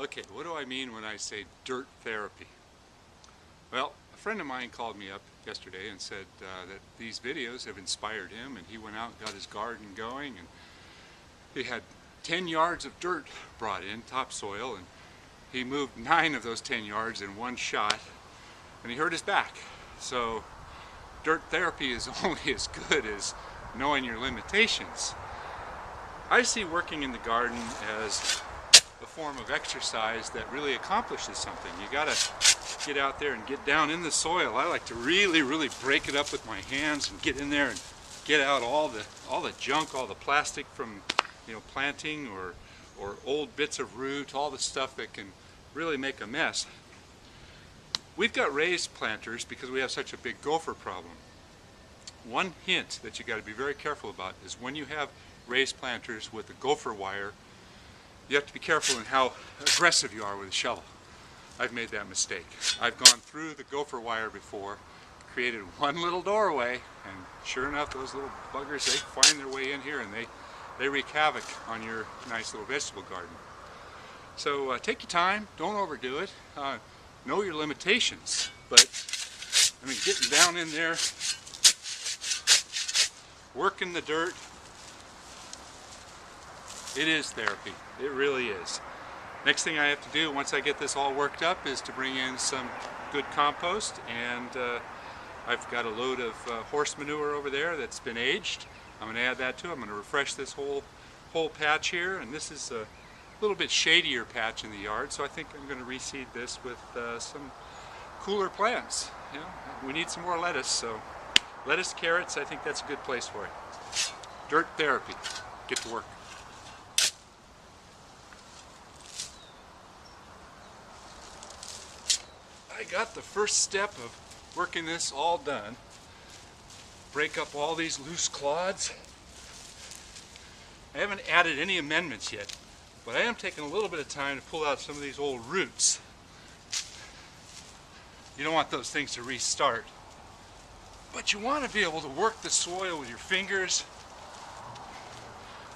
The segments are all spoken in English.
Okay, what do I mean when I say dirt therapy? Well, a friend of mine called me up yesterday and said that these videos have inspired him, and he went out and got his garden going, and he had 10 yards of dirt brought in, topsoil, and he moved 9 of those 10 yards in one shot, and he hurt his back. So dirt therapy is only as good as knowing your limitations. I see working in the garden as a form of exercise that really accomplishes something. You gotta get out there and get down in the soil. I like to really break it up with my hands and get in there and get out all the junk, all the plastic from planting or old bits of root, all the stuff that can really make a mess. We've got raised planters because we have such a big gopher problem. One hint that you got to be very careful about is when you have raised planters with a gopher wire, you have to be careful in how aggressive you are with a shovel. I've made that mistake. I've gone through the gopher wire before, created one little doorway, and sure enough, those little buggers, they find their way in here and they wreak havoc on your nice little vegetable garden. So take your time, don't overdo it, know your limitations, but I mean, getting down in there, working the dirt, it is therapy. It really is. Next thing I have to do once I get this all worked up is to bring in some good compost, and I've got a load of horse manure over there that's been aged. I'm going to add that to it. I'm going to refresh this whole patch here, and this is a little bit shadier patch in the yard, so I think I'm going to reseed this with some cooler plants. We need some more lettuce, so lettuce, carrots, I think that's a good place for it. Dirt therapy. Get to work. I got the first step of working this all done. Break up all these loose clods. I haven't added any amendments yet, but I am taking a little bit of time to pull out some of these old roots. You don't want those things to restart, but you want to be able to work the soil with your fingers.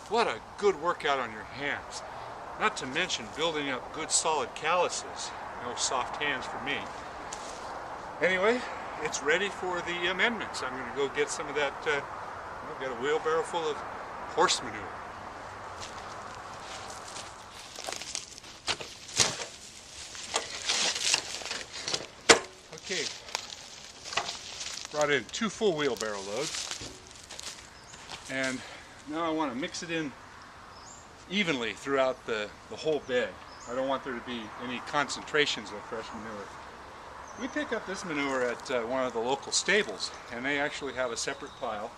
What a good workout on your hands. Not to mention building up good solid calluses. No soft hands for me. Anyway, it's ready for the amendments. I'm going to go get some of that. I've got a wheelbarrow full of horse manure. Okay, brought in 2 full wheelbarrow loads, and now I want to mix it in evenly throughout the whole bed. I don't want there to be any concentrations of fresh manure. We pick up this manure at one of the local stables, and they actually have a separate pile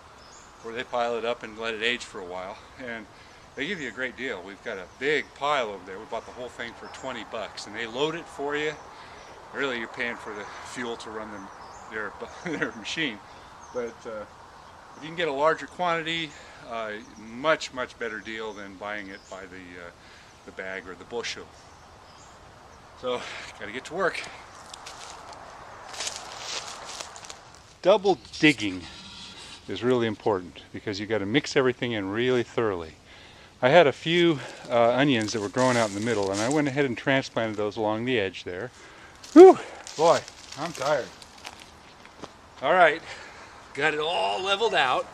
where they pile it up and let it age for a while, and they give you a great deal. We've got a big pile over there. We bought the whole thing for $20, and they load it for you. Really, you're paying for the fuel to run their machine, but if you can get a larger quantity, much better deal than buying it by the bag or the bushel. So, got to get to work. Double digging is really important because you got to mix everything in really thoroughly. I had a few onions that were growing out in the middle, and I went ahead and transplanted those along the edge there. Whew, boy, I'm tired. All right, got it all leveled out.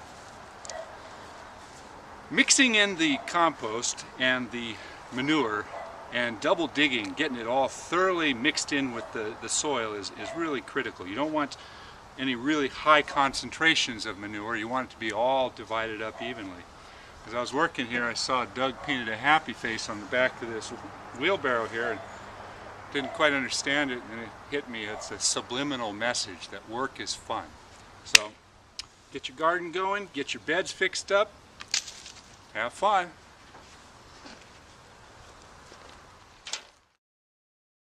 Mixing in the compost and the manure and double digging, getting it all thoroughly mixed in with the soil is really critical. You don't want any really high concentrations of manure. You want it to be all divided up evenly. As I was working here, I saw Doug painted a happy face on the back of this wheelbarrow here, and didn't quite understand it, and it hit me. It's a subliminal message that work is fun. So get your garden going, get your beds fixed up, have fun.